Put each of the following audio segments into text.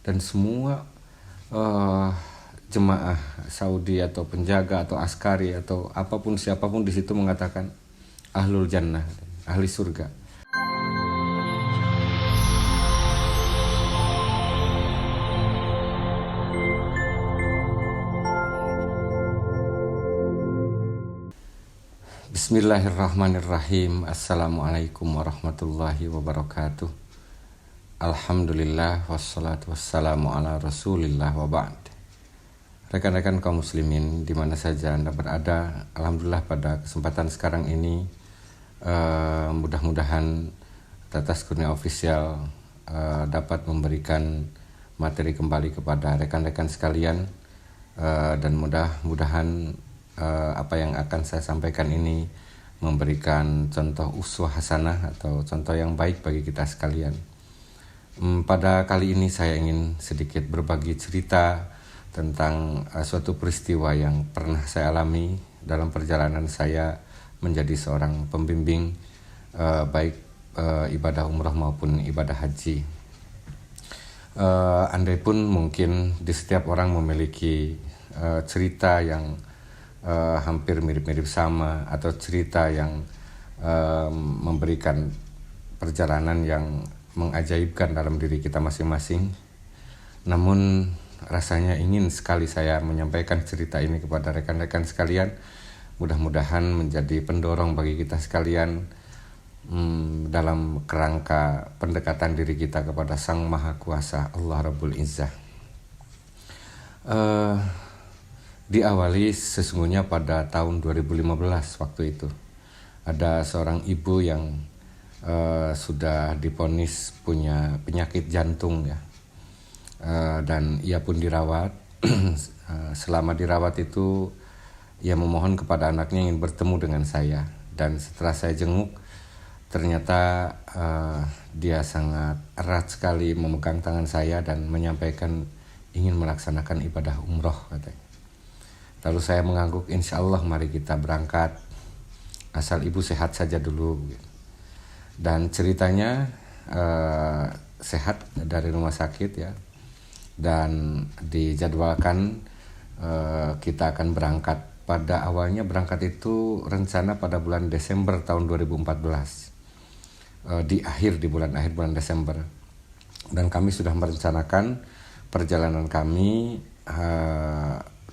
dan semua jemaah Saudi atau penjaga atau askari atau apapun siapapun di situ mengatakan ahlul jannah, ahli surga. Bismillahirrahmanirrahim. Assalamualaikum warahmatullahi wabarakatuh. Alhamdulillah wassalatu wassalamu ala rasulillah wa ba'd. Rekan-rekan kaum muslimin dimana saja Anda berada, alhamdulillah pada kesempatan sekarang ini mudah-mudahan Tetes Kurnia Official dapat memberikan materi kembali kepada rekan-rekan sekalian, dan mudah-mudahan apa yang akan saya sampaikan ini memberikan contoh uswah hasanah atau contoh yang baik bagi kita sekalian. Pada kali ini saya ingin sedikit berbagi cerita tentang suatu peristiwa yang pernah saya alami dalam perjalanan saya menjadi seorang pembimbing baik ibadah umrah maupun ibadah haji. Andai pun mungkin di setiap orang memiliki cerita yang hampir mirip-mirip sama atau cerita yang memberikan perjalanan yang mengajaibkan dalam diri kita masing-masing. Namun rasanya ingin sekali saya menyampaikan cerita ini kepada rekan-rekan sekalian. Mudah-mudahan menjadi pendorong bagi kita sekalian dalam kerangka pendekatan diri kita kepada Sang Maha Kuasa Allah Rabbul Izzah. Diawali sesungguhnya pada tahun 2015 waktu itu. Ada seorang ibu yang sudah divonis punya penyakit jantung ya, dan ia pun dirawat. Selama dirawat itu ia memohon kepada anaknya ingin bertemu dengan saya, dan setelah saya jenguk ternyata dia sangat erat sekali memegang tangan saya dan menyampaikan ingin melaksanakan ibadah umroh katanya. Lalu saya mengangguk, insya Allah mari kita berangkat asal ibu sehat saja dulu. Dan ceritanya sehat dari rumah sakit ya, dan dijadwalkan kita akan berangkat. Pada awalnya berangkat itu rencana pada bulan Desember tahun 2014, di bulan akhir bulan Desember, dan kami sudah merencanakan perjalanan kami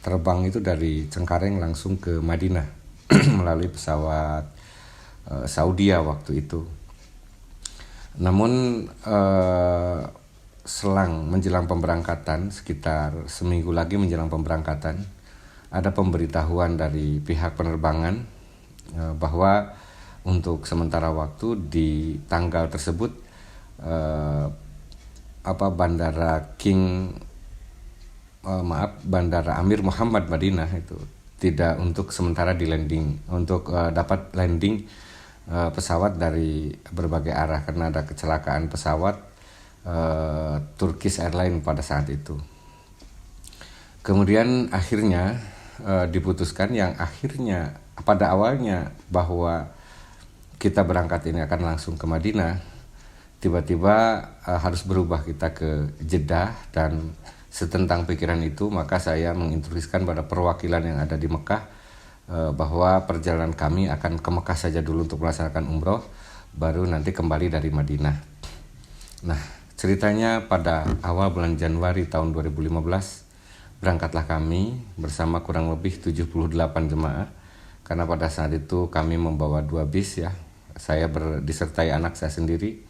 terbang itu dari Cengkareng langsung ke Madinah melalui pesawat Saudia waktu itu. Namun selang menjelang pemberangkatan, sekitar seminggu lagi menjelang pemberangkatan, ada pemberitahuan dari pihak penerbangan bahwa untuk sementara waktu di tanggal tersebut Bandara Amir Muhammad Madinah itu tidak untuk sementara di landing, untuk dapat landing pesawat dari berbagai arah karena ada kecelakaan pesawat Turkish Airlines pada saat itu. Kemudian akhirnya diputuskan yang akhirnya pada awalnya bahwa kita berangkat ini akan langsung ke Madinah, tiba-tiba harus berubah kita ke Jeddah. Dan setentang pikiran itu maka saya menginstruksikan pada perwakilan yang ada di Mekah bahwa perjalanan kami akan ke Mekah saja dulu untuk melaksanakan umroh, baru nanti kembali dari Madinah. Nah, ceritanya pada awal bulan Januari tahun 2015 berangkatlah kami bersama kurang lebih 78 jemaah, karena pada saat itu kami membawa 2 bis ya. Saya disertai anak saya sendiri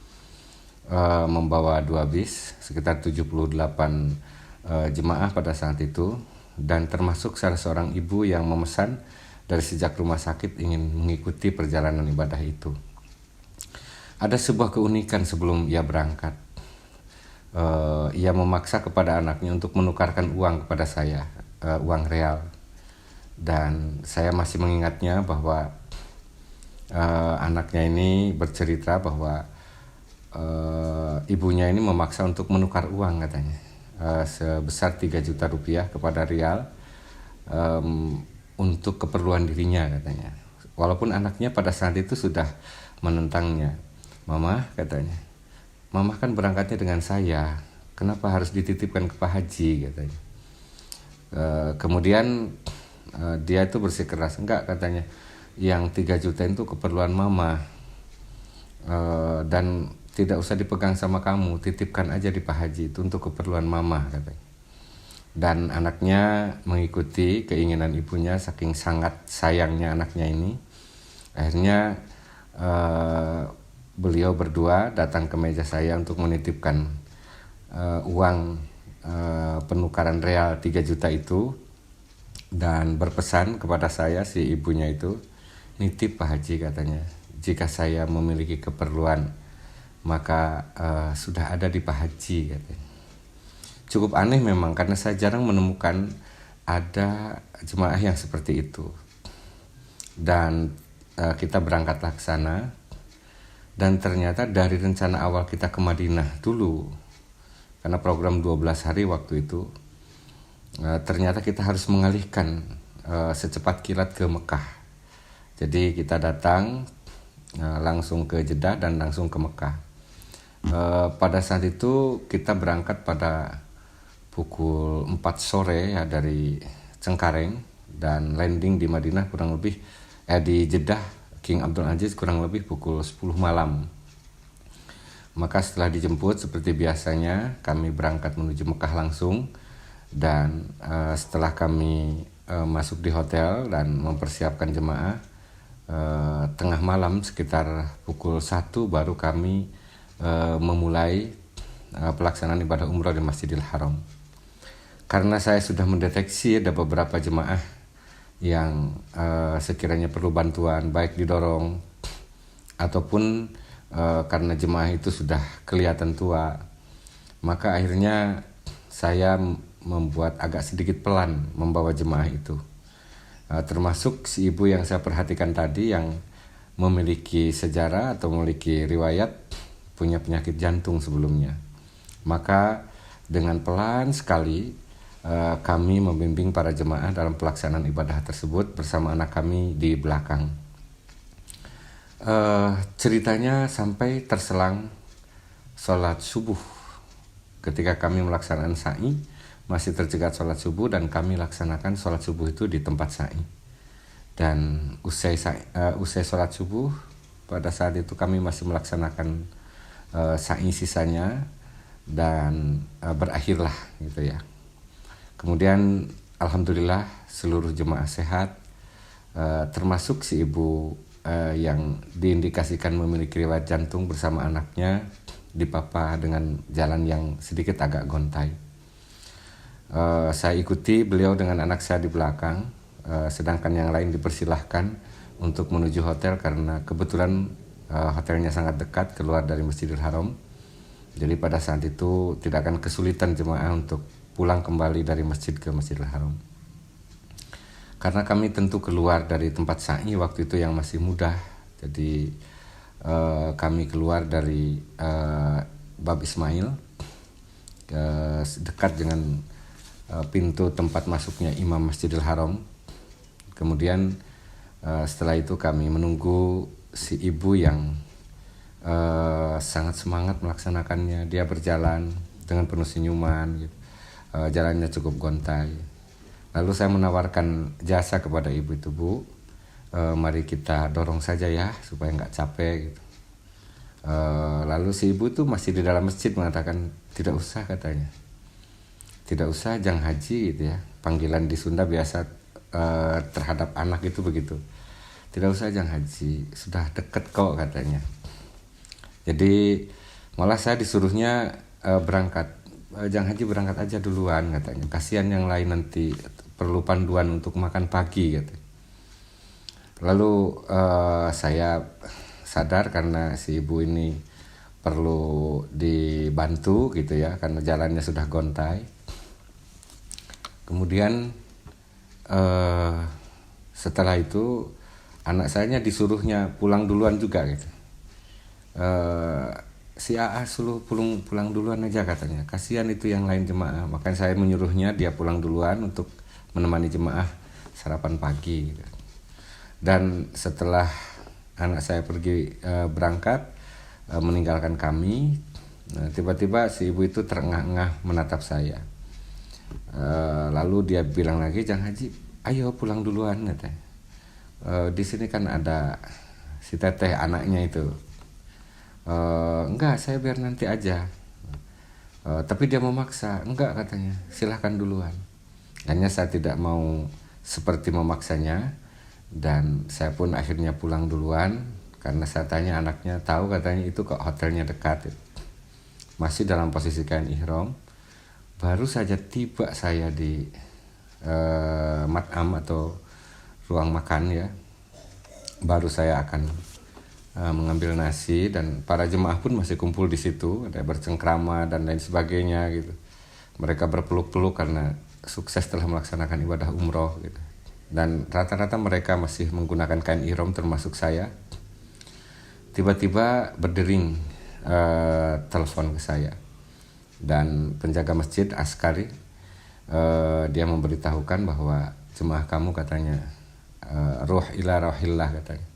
membawa 2 bis, sekitar 78 jemaah pada saat itu, dan termasuk salah seorang ibu yang memesan dari sejak rumah sakit ingin mengikuti perjalanan ibadah itu. Ada sebuah keunikan sebelum ia berangkat. Ia memaksa kepada anaknya untuk menukarkan uang kepada saya, uang real. Dan saya masih mengingatnya bahwa anaknya ini bercerita bahwa ibunya ini memaksa untuk menukar uang katanya, sebesar 3 juta rupiah kepada rial untuk keperluan dirinya katanya. Walaupun anaknya pada saat itu sudah menentangnya. Mama katanya, Mama kan berangkatnya dengan saya, kenapa harus dititipkan ke Pak Haji katanya. Kemudian dia itu bersikeras, enggak katanya, yang 3 juta itu keperluan mama, dan tidak usah dipegang sama kamu, titipkan aja di Pak Haji, itu untuk keperluan mama katanya. Dan anaknya mengikuti keinginan ibunya, saking sangat sayangnya anaknya ini. Akhirnya beliau berdua datang ke meja saya untuk menitipkan uang penukaran real 3 juta itu, dan berpesan kepada saya, si ibunya itu, nitip Pak Haji katanya, jika saya memiliki keperluan maka sudah ada di Pak Haji katanya. Cukup aneh memang, karena saya jarang menemukan ada jemaah yang seperti itu. Dan kita berangkatlah ke sana, dan ternyata dari rencana awal kita ke Madinah dulu, karena program 12 hari waktu itu, ternyata kita harus mengalihkan secepat kilat ke Mekah. Jadi kita datang langsung ke Jeddah dan langsung ke Mekah. Pada saat itu kita berangkat pada pukul 4 sore ya dari Cengkareng, dan landing di Madinah kurang lebih di Jeddah King Abdul Aziz kurang lebih pukul 10 malam. Maka setelah dijemput seperti biasanya, kami berangkat menuju Mekah langsung. Dan setelah kami masuk di hotel dan mempersiapkan jemaah, tengah malam sekitar pukul 1 baru kami memulai pelaksanaan ibadah umroh di Masjidil Haram. Karena saya sudah mendeteksi ada beberapa jemaah yang sekiranya perlu bantuan, baik didorong ataupun karena jemaah itu sudah kelihatan tua, maka akhirnya saya membuat agak sedikit pelan membawa jemaah itu. Termasuk si ibu yang saya perhatikan tadi, yang memiliki sejarah atau memiliki riwayat punya penyakit jantung sebelumnya. Maka dengan pelan sekali kami membimbing para jemaah dalam pelaksanaan ibadah tersebut bersama anak kami di belakang. Ceritanya sampai terselang sholat subuh. Ketika kami melaksanakan sa'i, masih tercegat sholat subuh, dan kami laksanakan sholat subuh itu di tempat sa'i. Dan usai sholat subuh, pada saat itu kami masih melaksanakan sa'i sisanya, dan berakhirlah gitu ya. Kemudian alhamdulillah seluruh jemaah sehat, termasuk si ibu yang diindikasikan memiliki riwayat jantung bersama anaknya, dipapa dengan jalan yang sedikit agak gontai. Saya ikuti beliau dengan anak saya di belakang, sedangkan yang lain dipersilahkan untuk menuju hotel karena kebetulan hotelnya sangat dekat keluar dari Masjidil Haram. Jadi pada saat itu tidak akan kesulitan jemaah untuk pulang kembali dari masjid ke Masjidil Haram. Karena kami tentu keluar dari tempat sa'i waktu itu yang masih mudah, jadi kami keluar dari Bab Ismail, dekat dengan pintu tempat masuknya Imam Masjidil Haram. Kemudian setelah itu kami menunggu si ibu yang sangat semangat melaksanakannya. Dia berjalan dengan penuh senyuman gitu. Jalannya cukup gontai. Lalu saya menawarkan jasa kepada ibu itu, Bu, mari kita dorong saja ya supaya nggak capek gitu. Lalu si ibu itu masih di dalam masjid mengatakan tidak usah katanya. Tidak usah Jang Haji gitu ya. Panggilan di Sunda biasa terhadap anak itu begitu. Tidak usah Jang Haji, sudah deket kok katanya. Jadi malah saya disuruhnya berangkat. Jang Haji berangkat aja duluan katanya. Kasihan yang lain nanti perlu panduan untuk makan pagi katanya. Lalu saya sadar karena si ibu ini perlu dibantu gitu ya, karena jalannya sudah gontai. Kemudian setelah itu anak saya disuruhnya pulang duluan juga gitu. Si AA suruh pulang duluan aja katanya, kasihan itu yang lain jemaah. Makanya saya menyuruhnya dia pulang duluan untuk menemani jemaah sarapan pagi gitu. Dan setelah anak saya pergi berangkat meninggalkan kami, Nah, tiba-tiba si ibu itu terengah-engah menatap saya. Lalu dia bilang lagi, Jang Haji, ayo pulang duluan katanya. Di sini kan ada si teteh anaknya itu. Enggak, saya biar nanti aja. Tapi dia memaksa, enggak katanya, silahkan duluan. Hanya saya tidak mau seperti memaksanya, dan saya pun akhirnya pulang duluan karena saya tanya anaknya, tahu katanya itu kok hotelnya dekat. Masih dalam posisi kain ihram. Baru saja tiba saya di mat'am atau ruang makan ya. Baru saya akan mengambil nasi, dan para jemaah pun masih kumpul di situ, ada bercengkrama dan lain sebagainya gitu. Mereka berpeluk-peluk karena sukses telah melaksanakan ibadah umroh gitu. Dan rata-rata mereka masih menggunakan kain ihram termasuk saya. Tiba-tiba berdering telepon ke saya, dan penjaga masjid askari dia memberitahukan bahwa jemaah kamu katanya ruh ila rohillah katanya,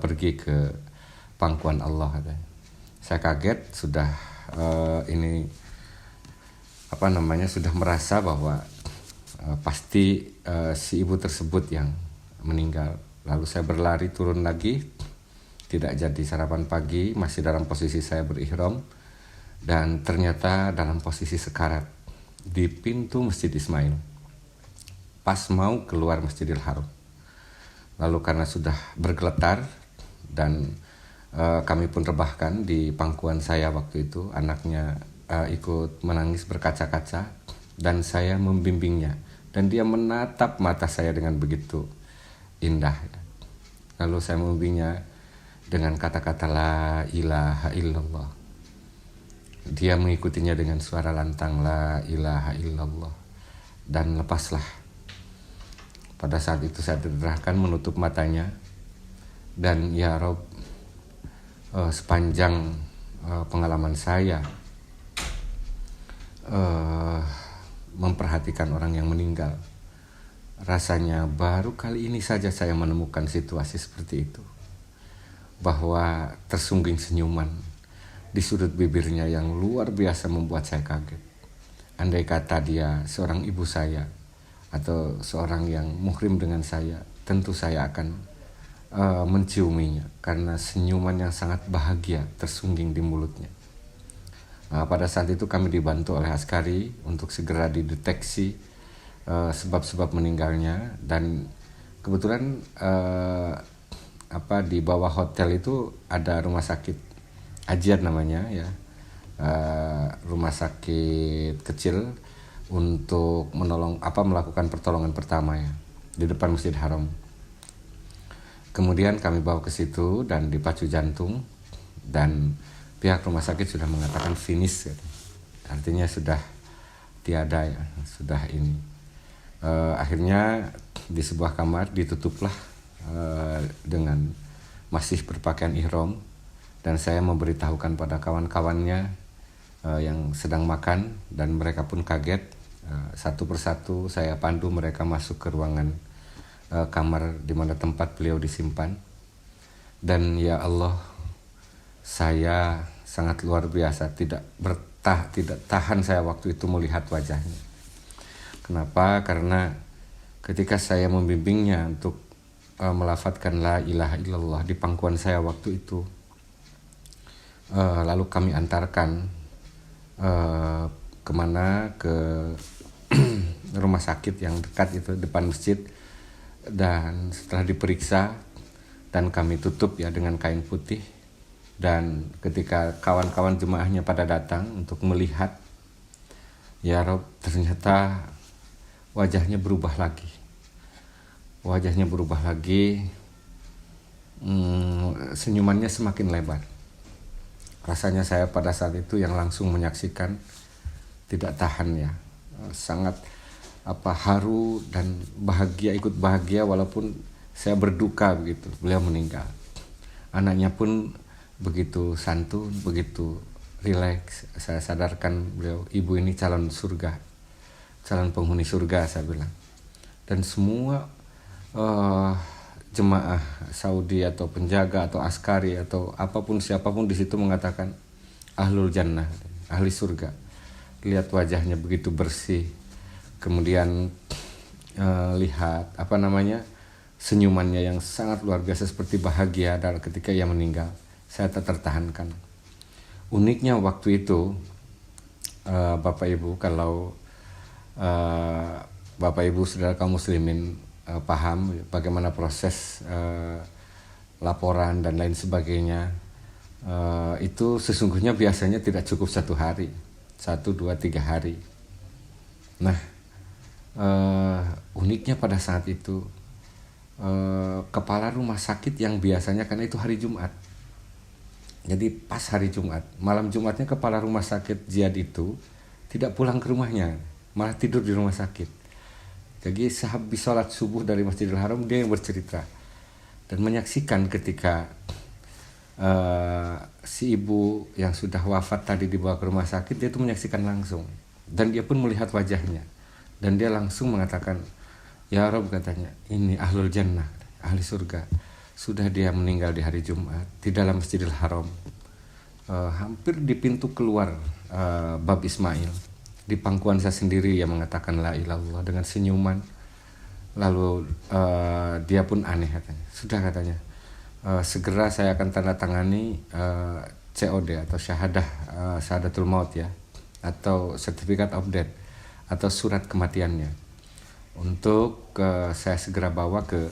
pergi ke pangkuan Allah katanya. Saya kaget, sudah sudah merasa bahwa pasti si ibu tersebut yang meninggal. Lalu saya berlari turun lagi, tidak jadi sarapan pagi, masih dalam posisi saya berihram, dan ternyata dalam posisi sekarat di pintu Masjid Ismail, pas mau keluar Masjidil Haram. Lalu karena sudah bergeletar dan kami pun rebahkan di pangkuan saya waktu itu, anaknya ikut menangis berkaca-kaca, dan saya membimbingnya, dan dia menatap mata saya dengan begitu indah. Lalu saya membimbingnya dengan kata-kata la ilaha illallah. Dia mengikutinya dengan suara lantang la ilaha illallah, dan lepaslah. Pada saat itu saya terderahkan menutup matanya, dan ya Rob, sepanjang pengalaman saya memperhatikan orang yang meninggal, rasanya baru kali ini saja saya menemukan situasi seperti itu, bahwa tersungging senyuman di sudut bibirnya yang luar biasa membuat saya kaget. Andai kata dia seorang ibu saya atau seorang yang muhrim dengan saya, tentu saya akan menciuminya karena senyuman yang sangat bahagia tersungging di mulutnya. Pada saat itu kami dibantu oleh askari untuk segera dideteksi sebab-sebab meninggalnya, dan kebetulan di bawah hotel itu ada rumah sakit Ajiat namanya ya, rumah sakit kecil untuk melakukan pertolongan pertama ya di depan Masjid Haram. Kemudian kami bawa ke situ dan dipacu jantung, dan pihak rumah sakit sudah mengatakan finish, artinya sudah tiada ya, sudah ini. Akhirnya di sebuah kamar ditutuplah dengan masih berpakaian ihram, dan saya memberitahukan pada kawan-kawannya yang sedang makan, dan mereka pun kaget. Satu persatu saya pandu mereka masuk ke ruangan kamar di mana tempat beliau disimpan. Dan ya Allah, saya sangat luar biasa tidak tahan saya waktu itu melihat wajahnya. Kenapa? Karena ketika saya membimbingnya untuk melafadzkan la ilaha illallah di pangkuan saya waktu itu, lalu kami antarkan ke rumah sakit yang dekat itu depan masjid, dan setelah diperiksa dan kami tutup ya dengan kain putih, dan ketika kawan-kawan jemaahnya pada datang untuk melihat, ya Rob, ternyata wajahnya berubah lagi, senyumannya semakin lebar. Rasanya saya pada saat itu yang langsung menyaksikan tidak tahan ya, sangat haru dan bahagia, ikut bahagia walaupun saya berduka begitu. Beliau meninggal. Anaknya pun begitu santun, begitu rileks. Saya sadarkan beliau, ibu ini calon surga, calon penghuni surga, saya bilang. Dan semua jemaah Saudi atau penjaga atau askari atau siapapun di situ mengatakan, ahlul jannah, ahli surga. Lihat wajahnya begitu bersih, kemudian lihat senyumannya yang sangat luar biasa seperti bahagia dan ketika ia meninggal. Saya tak tertahankan. Uniknya waktu itu Bapak Ibu, kalau Bapak Ibu saudara kaum muslimin paham bagaimana proses laporan dan lain sebagainya, itu sesungguhnya biasanya tidak cukup 1 hari, 1, 2, 3 hari. Nah, uniknya pada saat itu kepala rumah sakit yang biasanya, karena itu hari Jumat, jadi pas hari Jumat, malam Jumatnya kepala rumah sakit Jihad itu tidak pulang ke rumahnya, malah tidur di rumah sakit. Jadi sehabis sholat subuh dari Masjidil Haram, dia yang bercerita dan menyaksikan ketika si ibu yang sudah wafat tadi dibawa ke rumah sakit, dia itu menyaksikan langsung, dan dia pun melihat wajahnya, dan dia langsung mengatakan, ya Rob, katanya, ini ahlul jannah, ahli surga, sudah dia meninggal di hari Jumat di dalam Masjidil Haram, hampir di pintu keluar Bab Ismail, di pangkuan saya sendiri yang mengatakan la ilaha illallah dengan senyuman. Lalu dia pun aneh, katanya, sudah, katanya, segera saya akan tanda tangani COD atau syahadatul maut ya, atau certificate of death atau surat kematiannya, untuk saya segera bawa ke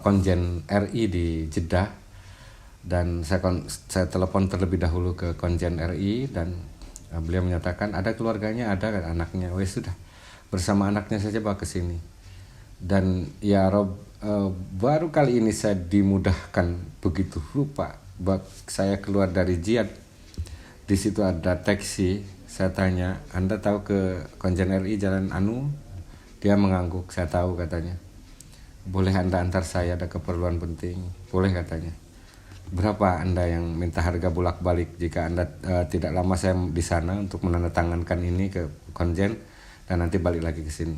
konjen RI di Jeddah. Dan saya telepon terlebih dahulu ke konjen RI, dan beliau menyatakan ada keluarganya, ada anaknya. Wes sudah, bersama anaknya saja bawa ke sini. Dan ya Rob, baru kali ini saya dimudahkan begitu rupa. Saya keluar dari Jihad, di situ ada taksi. Saya tanya, Anda tahu ke konjen RI Jalan Anu? Dia mengangguk. Saya tahu, katanya. Boleh Anda antar saya, ada keperluan penting? Boleh, katanya. Berapa Anda yang minta harga bolak-balik jika Anda tidak lama saya di sana untuk menandatangankan ini ke konjen dan nanti balik lagi ke sini?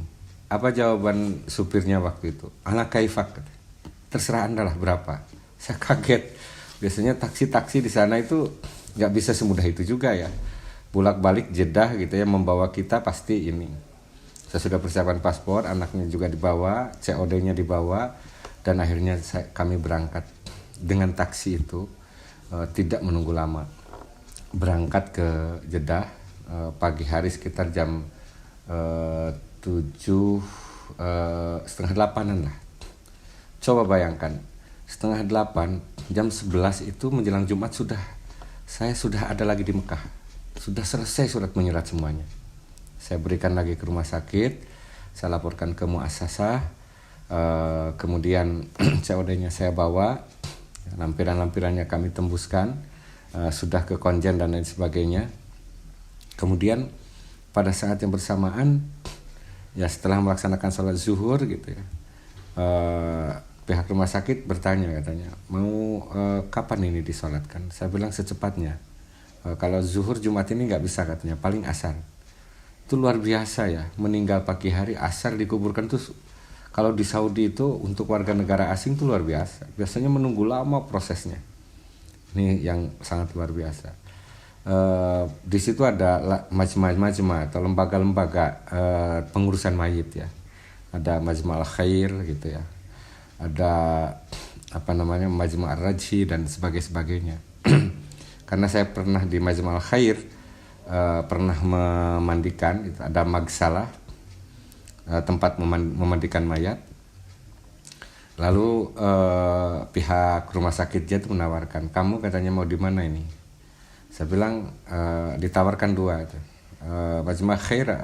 Apa jawaban supirnya waktu itu? Ala kaifak, terserah Anda lah berapa. Saya kaget. Biasanya taksi-taksi di sana itu nggak bisa semudah itu juga ya. Bolak-balik Jeddah gitu ya, membawa kita pasti ini. Saya sudah persiapan paspor, anaknya juga dibawa, COD-nya dibawa, dan akhirnya kami berangkat dengan taksi itu, tidak menunggu lama. Berangkat ke Jeddah pagi hari sekitar jam 7, setengah 8-an lah. Coba bayangkan, setengah 8, jam 11 itu menjelang Jumat saya sudah ada lagi di Mekah. Sudah selesai surat menyurat semuanya. Saya berikan lagi ke rumah sakit, saya laporkan ke muassasah, kemudian COD-nya saya bawa, lampiran-lampirannya kami tembuskan, sudah ke konjen dan lain sebagainya. Kemudian pada saat yang bersamaan, ya setelah melaksanakan sholat zuhur gitu ya, pihak rumah sakit bertanya, katanya, mau kapan ini disolatkan? Saya bilang secepatnya. Kalau zuhur Jumat ini nggak bisa, katanya, paling asar. Itu luar biasa ya, meninggal pagi hari, asar dikuburkan tuh. Kalau di Saudi itu untuk warga negara asing itu luar biasa. Biasanya menunggu lama prosesnya. Ini yang sangat luar biasa. Di situ ada majma' atau lembaga-lembaga pengurusan mayit ya. Ada Majma' al-Khair gitu ya. Ada Majma' ar-Rajhi dan sebagainya. Karena saya pernah di Majma' al-Khair, pernah memandikan, itu ada magsalah, tempat memandikan mayat. Lalu pihak rumah sakit Jihad menawarkan, kamu, katanya, mau di mana ini? Saya bilang ditawarkan 2, Majma' Khair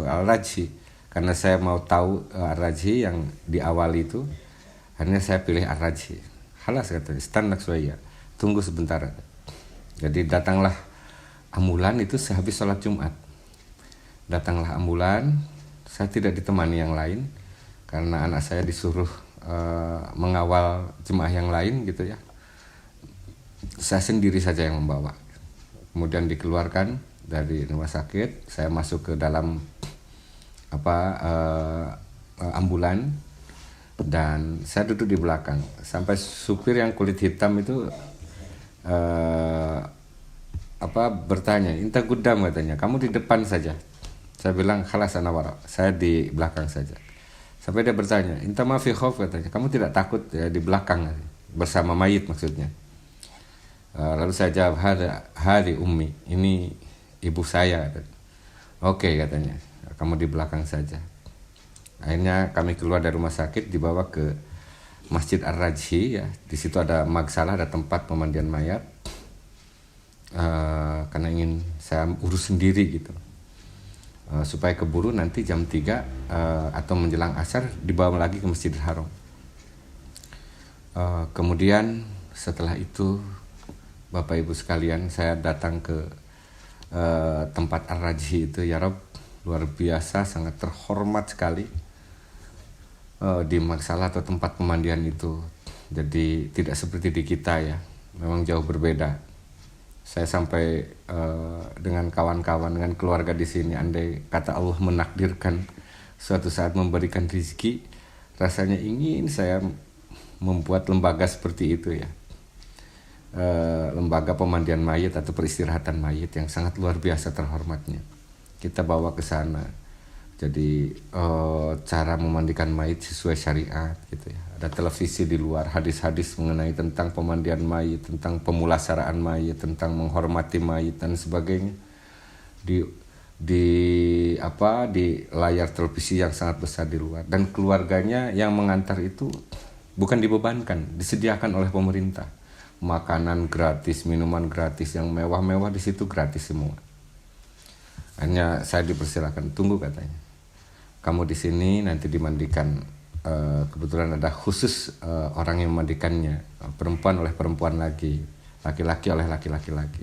al-Rajhi, karena saya mau tahu al-Rajhi yang di awal itu. Akhirnya saya pilih al-Rajhi. Halas, katanya, stand suaya, tunggu sebentar. Jadi datanglah ambulan itu sehabis sholat Jumat. Datanglah ambulan, saya tidak ditemani yang lain karena anak saya disuruh mengawal jemaah yang lain gitu ya. Saya sendiri saja yang membawa. Kemudian dikeluarkan dari rumah sakit, saya masuk ke dalam ambulan dan saya duduk di belakang. Sampai supir yang kulit hitam itu bertanya, inta gudam katanya, kamu di depan saja. Saya bilang khalas ana wara, saya di belakang saja. Sampai dia bertanya, inta ma fi khauf katanya, kamu tidak takut ya di belakang bersama mayit maksudnya. Lalu saya jawab, hari ummi, ini ibu saya. Oke katanya, kamu di belakang saja. Akhirnya kami keluar dari rumah sakit, dibawa ke Masjid Ar-Rajhi ya. Di situ ada magsalah, ada tempat pemandian mayat. Karena ingin saya urus sendiri gitu. Supaya keburu nanti jam 3 atau menjelang asar dibawa lagi ke Masjidil Haram. Kemudian setelah itu Bapak Ibu sekalian, saya datang ke tempat Ar-Rajhi itu, ya Rob, luar biasa, sangat terhormat sekali di magsalah atau tempat pemandian itu. Jadi tidak seperti di kita ya, memang jauh berbeda. Saya sampai dengan kawan-kawan, dengan keluarga di sini, andai kata Allah menakdirkan suatu saat memberikan rezeki, rasanya ingin saya membuat lembaga seperti itu ya. Lembaga pemandian mayit atau peristirahatan mayit yang sangat luar biasa terhormatnya. Kita bawa ke sana. Jadi cara memandikan mayit sesuai syariat gitu ya. Ada televisi di luar, hadis-hadis mengenai tentang pemandian mayit, tentang pemulasaraan mayit, tentang menghormati mayit dan sebagainya. Di layar televisi yang sangat besar di luar, dan keluarganya yang mengantar itu bukan dibebankan, disediakan oleh pemerintah. Makanan gratis, minuman gratis, yang mewah-mewah di situ gratis semua. Hanya saya dipersilakan, tunggu katanya. Kamu di sini nanti dimandikan. Kebetulan ada khusus orang yang memandikannya. Perempuan oleh perempuan lagi, laki-laki oleh laki-laki lagi.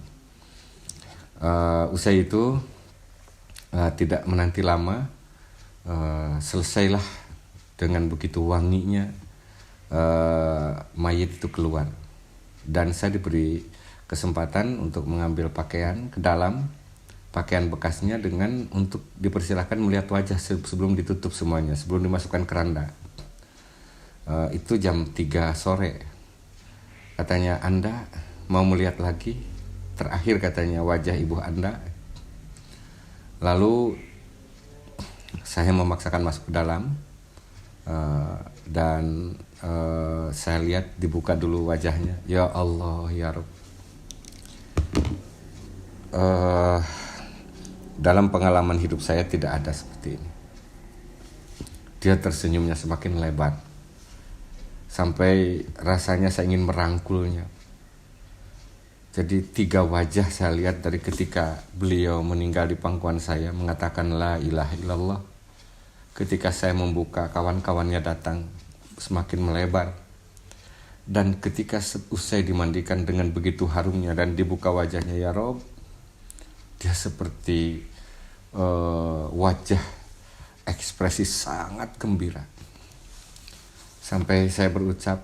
Usai itu tidak menanti lama, selesailah dengan begitu wanginya mayit itu keluar. Dan saya diberi kesempatan untuk mengambil pakaian ke dalam, pakaian bekasnya, dengan untuk dipersilakan melihat wajah sebelum ditutup semuanya, sebelum dimasukkan keranda. Itu jam 3 sore. Katanya, Anda mau melihat lagi? Terakhir katanya wajah ibu Anda. Lalu saya memaksakan masuk ke dalam, dan saya lihat dibuka dulu wajahnya. Ya Allah, ya Rabb. Dalam pengalaman hidup saya tidak ada seperti ini. Dia tersenyumnya semakin lebar, sampai rasanya saya ingin merangkulnya. Jadi 3 wajah saya lihat dari ketika beliau meninggal di pangkuan saya, mengatakan la ilaha illallah. Ketika saya membuka, kawan-kawannya datang, semakin melebar. Dan ketika usai dimandikan dengan begitu harumnya dan dibuka wajahnya, ya Rob, dia seperti wajah ekspresi sangat gembira. Sampai saya berucap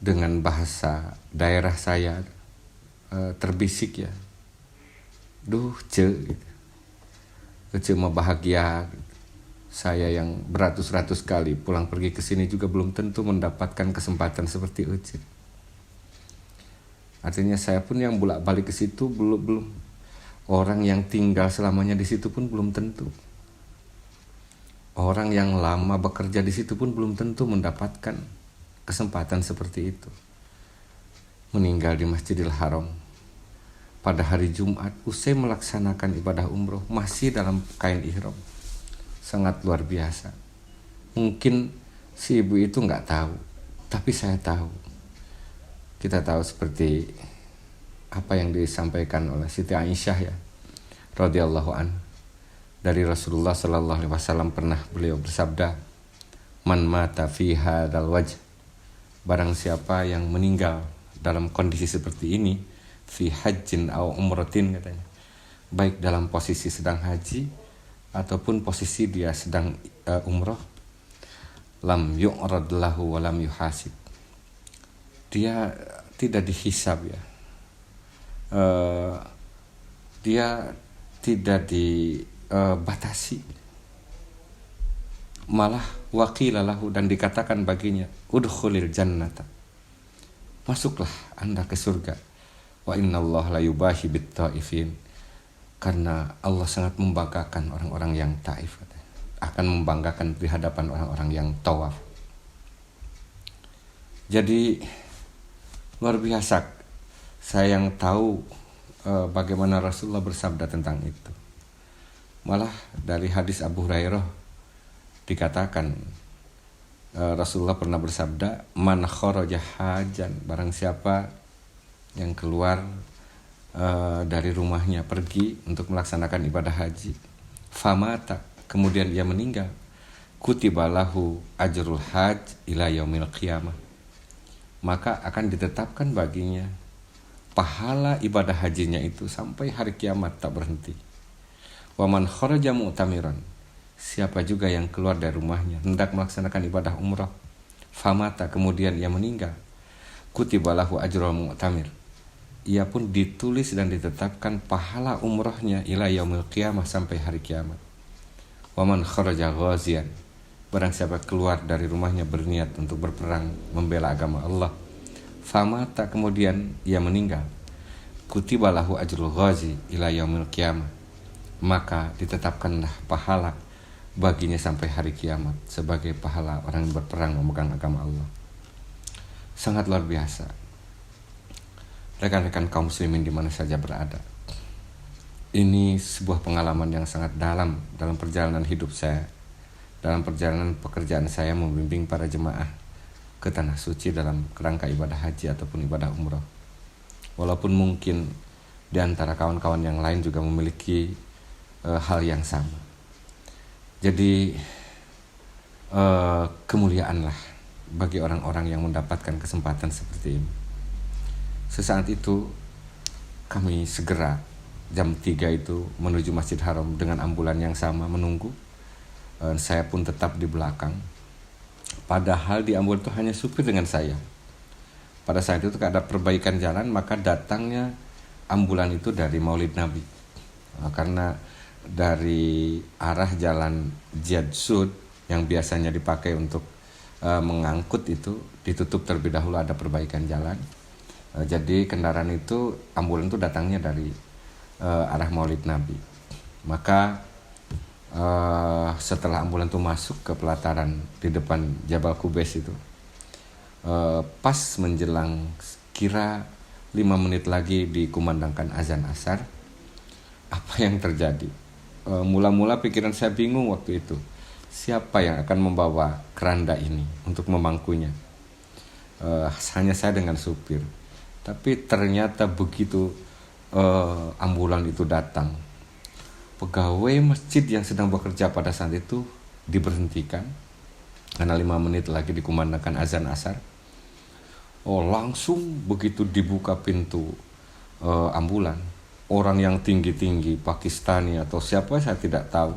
dengan bahasa daerah saya, terbisik ya, duh ce gitu. Cuma bahagia. Saya yang beratus-ratus kali pulang pergi ke sini juga belum tentu mendapatkan kesempatan seperti Uci. Artinya saya pun yang bolak-balik ke situ belum. Orang yang tinggal selamanya di situ pun belum tentu. Orang yang lama bekerja di situ pun belum tentu mendapatkan kesempatan seperti itu. Meninggal di Masjidil Haram pada hari Jumat, usai melaksanakan ibadah umroh, masih dalam kain ihram. Sangat luar biasa. Mungkin si ibu itu nggak tahu, tapi saya tahu. Kita tahu seperti apa yang disampaikan oleh Siti Aisyah ya, radhiyallahu an, dari Rasulullah sallallahu alaihi wasallam. Pernah beliau bersabda, man mata fi hadzal wajh, barang siapa yang meninggal dalam kondisi seperti ini, fi hajjin aw umratin katanya, baik dalam posisi sedang haji ataupun posisi dia sedang umroh, lam yu'rad lahu wa lam yuhasib, dia tidak dihisab ya, dia tidak dibatasi, malah waqila lahu, dan dikatakan baginya, udkhulil jannata, masuklah Anda ke surga. Wa innallaha la yubahi bit taifin. Karena Allah sangat membanggakan orang-orang yang taif, akan membanggakan di hadapan orang-orang yang tawaf. Jadi luar biasa saya yang tahu bagaimana Rasulullah bersabda tentang itu. Malah dari hadis Abu Hurairah dikatakan Rasulullah pernah bersabda, man kharaja hajan, barang siapa yang keluar dari rumahnya pergi untuk melaksanakan ibadah haji, famata, kemudian dia meninggal, kutiba lahu ajrul hajj ila yaumil qiyamah, maka akan ditetapkan baginya pahala ibadah hajinya itu sampai hari kiamat tak berhenti. Wa man kharaja mu'tamiran, siapa juga yang keluar dari rumahnya hendak melaksanakan ibadah umrah, famata, kemudian ia meninggal, kutiba lahu ajrul mu'tamir, ia pun ditulis dan ditetapkan pahala umrahnya ila yaumil qiyamah, sampai hari kiamat. Wa man kharaja ghazian, barang siapa keluar dari rumahnya berniat untuk berperang membela agama Allah, famata, kemudian ia meninggal, kutiba lahu ajrul ghazi ila yaumil qiyamah, maka ditetapkanlah pahala baginya sampai hari kiamat sebagai pahala orang yang berperang memegang agama Allah. Sangat luar biasa. Rekan-rekan kaum muslimin di mana saja berada, ini sebuah pengalaman yang sangat dalam perjalanan hidup saya, dalam perjalanan pekerjaan saya membimbing para jemaah ke tanah suci dalam kerangka ibadah haji ataupun ibadah umrah. Walaupun mungkin di antara kawan-kawan yang lain juga memiliki hal yang sama. Jadi kemuliaanlah bagi orang-orang yang mendapatkan kesempatan seperti ini. Sesaat itu kami segera jam 3 itu menuju Masjid Haram dengan ambulan yang sama menunggu. Saya pun tetap di belakang. Padahal di ambulan itu hanya supir dengan saya. Pada saat itu ada perbaikan jalan, maka datangnya ambulan itu dari Maulid Nabi. Karena dari arah jalan Jihad Sud yang biasanya dipakai untuk mengangkut itu ditutup terlebih dahulu, ada perbaikan jalan. Jadi kendaraan itu, ambulan itu datangnya dari arah Maulid Nabi. Maka setelah ambulan itu masuk ke pelataran di depan Jabal Kubais itu, pas menjelang kira 5 menit lagi dikumandangkan azan asar, apa yang terjadi? Mula-mula pikiran saya bingung waktu itu, siapa yang akan membawa keranda ini untuk memangkunya? Hanya saya dengan supir. Tapi ternyata begitu ambulan itu datang, pegawai masjid yang sedang bekerja pada saat itu diberhentikan karena 5 menit lagi dikumandangkan azan asar. Langsung begitu dibuka pintu ambulan, orang yang tinggi-tinggi Pakistani atau siapa saya tidak tahu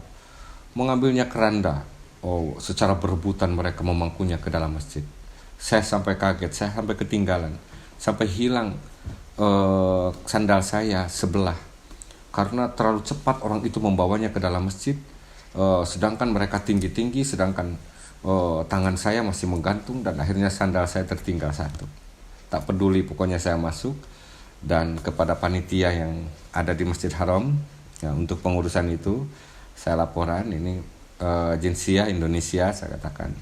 mengambilnya keranda. Secara berebutan mereka memangkunya ke dalam masjid. Saya sampai kaget, saya sampai ketinggalan, sampai hilang sandal saya sebelah karena terlalu cepat orang itu membawanya ke dalam masjid. Sedangkan mereka tinggi-tinggi, sedangkan tangan saya masih menggantung, dan akhirnya sandal saya tertinggal satu. Tak peduli, pokoknya saya masuk, dan kepada panitia yang ada di Masjid Haram ya, untuk pengurusan itu saya laporan, ini Jinsiah Indonesia, saya katakan.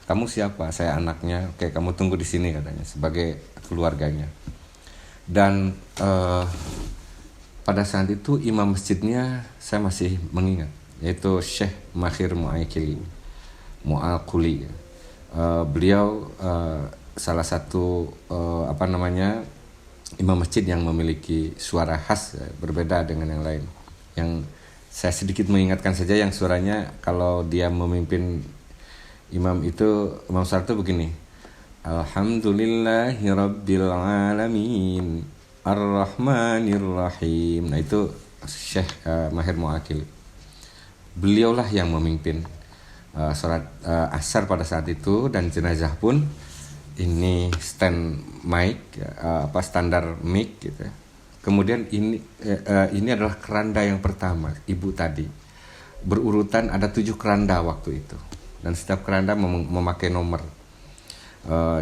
Kamu siapa? Saya anaknya. Oke, kamu tunggu di sini, katanya, sebagai keluarganya. Dan pada saat itu imam masjidnya saya masih mengingat, yaitu Syekh Mahir Mu'aquli. Beliau salah satu imam masjid yang memiliki suara khas, berbeda dengan yang lain. Yang saya sedikit mengingatkan saja, yang suaranya kalau dia memimpin imam itu, imam salat itu begini: Alhamdulillahirabbil alamin Ar-Rahmanir-Rahim. Nah, itu Syekh Mahir Mu'aqili. Beliaulah yang memimpin salat asar pada saat itu, dan jenazah pun ini stand mic, standar mic gitu ya. Kemudian ini adalah keranda yang pertama, ibu tadi. Berurutan ada 7 keranda waktu itu, dan setiap keranda memakai nomor.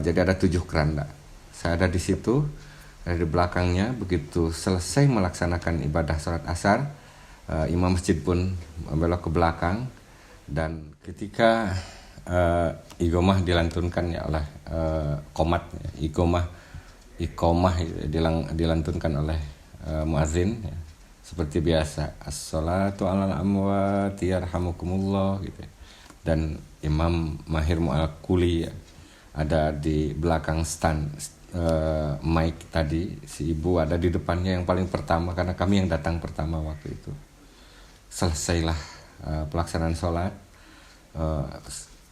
Jadi ada 7 keranda. Saya ada di situ. Dari belakangnya begitu selesai melaksanakan ibadah sholat asar, imam masjid pun membelok ke belakang, dan ketika iqomah dilantunkan ya oleh qomat, iqomah dilantunkan oleh muadzin ya, seperti biasa, as-sholatu alal amwati yarhamukumullah gitu. Dan Imam Mahir Mu'al Kuli ya, ada di belakang stand mic tadi, si ibu ada di depannya yang paling pertama karena kami yang datang pertama waktu itu. Selesailah pelaksanaan sholat.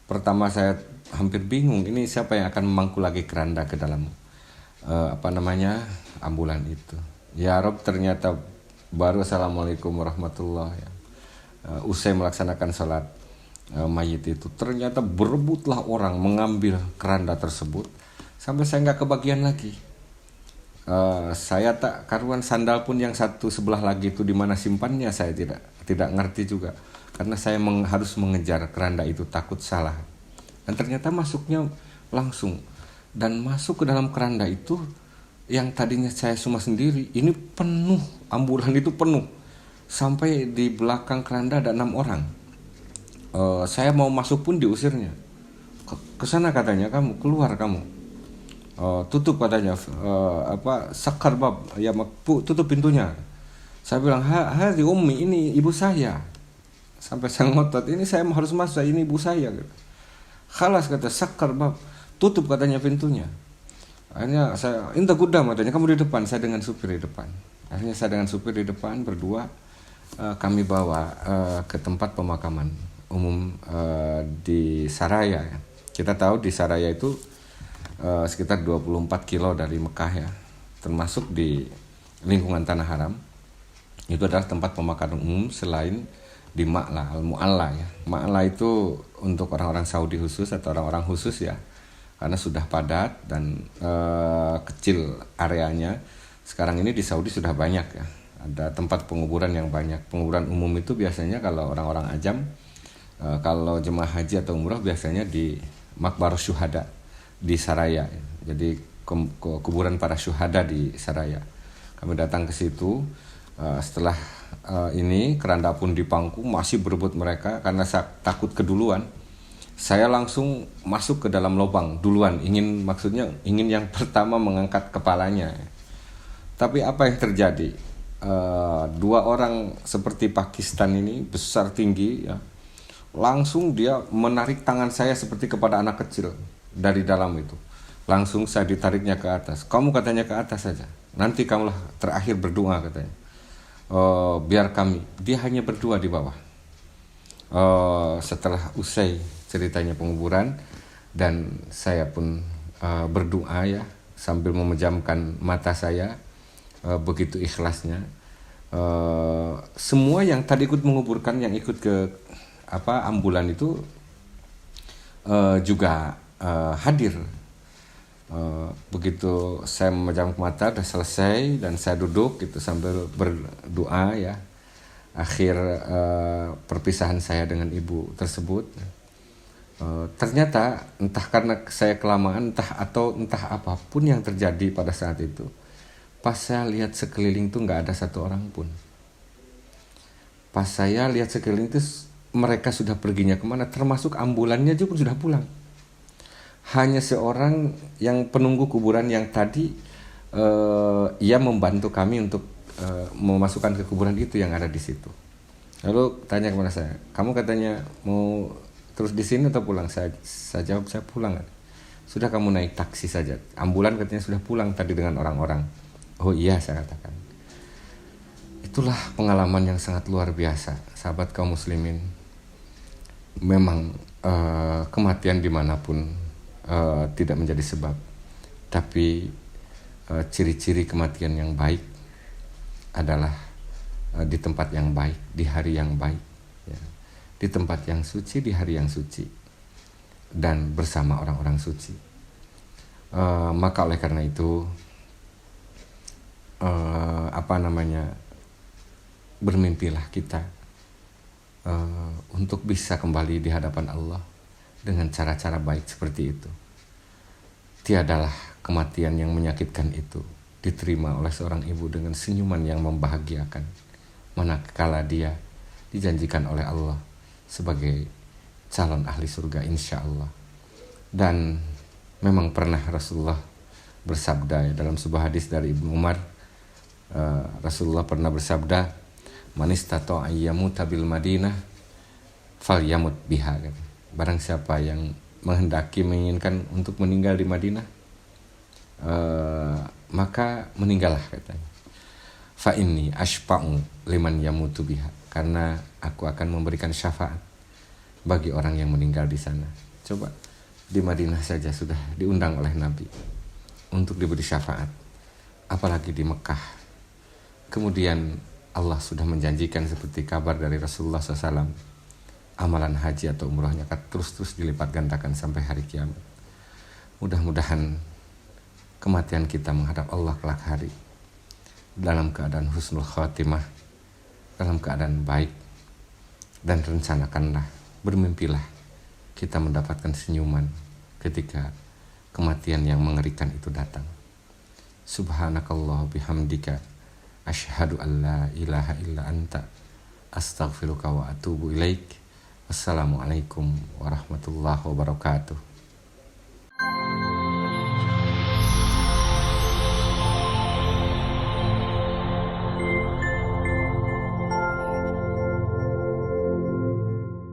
Pertama saya hampir bingung, ini siapa yang akan memangku lagi keranda ke dalam ambulan itu. Ya Rob, ternyata baru assalamualaikum warahmatullahi ya. Usai melaksanakan sholat mayit itu, ternyata berebutlah orang mengambil keranda tersebut sampai saya nggak kebagian lagi. Saya tak karuan, sandal pun yang satu sebelah lagi itu di mana simpannya saya tidak ngerti juga, karena saya harus mengejar keranda itu, takut salah. Dan ternyata masuknya langsung, dan masuk ke dalam keranda itu yang tadinya saya cuma sendiri, ini penuh, ambulan itu penuh sampai di belakang keranda ada 6 orang. Saya mau masuk pun diusirnya. Ke sana katanya, kamu keluar kamu. Tutup katanya, sakar bab ya, tutup pintunya. Saya bilang, di ummi, ini ibu saya. Sampai saya ngotot, ini saya harus masuk, ini ibu saya. Khalas kata, sakar bab, tutup katanya pintunya. Akhirnya saya, inta gudam katanya, kamu di depan, saya dengan supir di depan. Akhirnya saya dengan supir di depan berdua, kami bawa ke tempat pemakaman umum di Saraya ya. Kita tahu di Saraya itu sekitar 24 kilo dari Mekah ya, termasuk di lingkungan Tanah Haram. Itu adalah tempat pemakaman umum selain di Ma'la, Al-Mu'alla ya. Ma'la itu untuk orang-orang Saudi khusus atau orang-orang khusus ya, karena sudah padat dan kecil areanya. Sekarang ini di Saudi sudah banyak ya, ada tempat penguburan yang banyak. Penguburan umum itu biasanya kalau orang-orang ajam, kalau jemaah haji atau umrah biasanya di Makbar Syuhada di Saraya. Jadi kuburan para syuhada di Saraya. Kami datang ke situ. Setelah ini keranda pun dipangku, masih berebut mereka karena saya takut keduluan. Saya langsung masuk ke dalam lubang duluan, ingin yang pertama mengangkat kepalanya. Tapi apa yang terjadi? 2 orang seperti Pakistan ini, besar tinggi ya, langsung dia menarik tangan saya seperti kepada anak kecil dari dalam itu. Langsung saya ditariknya ke atas. Kamu katanya ke atas saja, nanti kamulah terakhir berdoa katanya. Biar kami. Dia hanya berdua di bawah. Setelah usai ceritanya penguburan, dan saya pun berdoa ya, sambil memejamkan mata saya, begitu ikhlasnya. Semua yang tadi ikut menguburkan, yang ikut ke ambulan itu juga hadir. Begitu saya memejamkan mata, udah selesai, dan saya duduk gitu sambil berdoa ya, akhir perpisahan saya dengan ibu tersebut. Ternyata entah karena saya kelamaan, entah apapun yang terjadi pada saat itu, pas saya lihat sekeliling tuh nggak ada satu orang pun. Pas saya lihat sekeliling itu, mereka sudah perginya kemana, termasuk ambulannya juga sudah pulang. Hanya seorang yang penunggu kuburan yang tadi ia membantu kami untuk memasukkan ke kuburan itu yang ada di situ. Lalu tanya kepada saya, kamu katanya mau terus di sini atau pulang? Saya jawab, saya pulang. Sudah, kamu naik taksi saja. Ambulan katanya sudah pulang tadi dengan orang-orang. Oh iya, saya katakan. Itulah pengalaman yang sangat luar biasa, sahabat kaum muslimin. Memang kematian dimanapun tidak menjadi sebab, tapi ciri-ciri kematian yang baik adalah di tempat yang baik, di hari yang baik ya. Di tempat yang suci, di hari yang suci, dan bersama orang-orang suci. Maka oleh karena itu bermimpilah kita untuk bisa kembali di hadapan Allah dengan cara-cara baik seperti itu. Tiadalah kematian yang menyakitkan itu diterima oleh seorang ibu dengan senyuman yang membahagiakan, manakala dia dijanjikan oleh Allah sebagai calon ahli surga insya Allah. Dan memang pernah Rasulullah bersabda dalam sebuah hadis dari Ibnu Umar, Rasulullah pernah bersabda, man istata'a ayyamuta bil Madinah falyamut biha. Barang siapa yang menghendaki menginginkan untuk meninggal di Madinah, maka meninggallah katanya. Fa inni ashfa'u liman yamutu biha, karena aku akan memberikan syafaat bagi orang yang meninggal di sana. Coba di Madinah saja sudah diundang oleh Nabi untuk diberi syafaat, apalagi di Mekah. Kemudian Allah sudah menjanjikan seperti kabar dari Rasulullah SAW, amalan haji atau umrahnya akan terus-terus dilipat gandakan sampai hari kiamat. Mudah-mudahan kematian kita menghadap Allah kelak hari dalam keadaan husnul khatimah, dalam keadaan baik, dan rencanakanlah, bermimpilah kita mendapatkan senyuman ketika kematian yang mengerikan itu datang. Subhanakallah bihamdika asyhadu an la ilaha illa anta astaghfiruka wa atubu ilaik. Wassalamualaikum warahmatullahi wabarakatuh.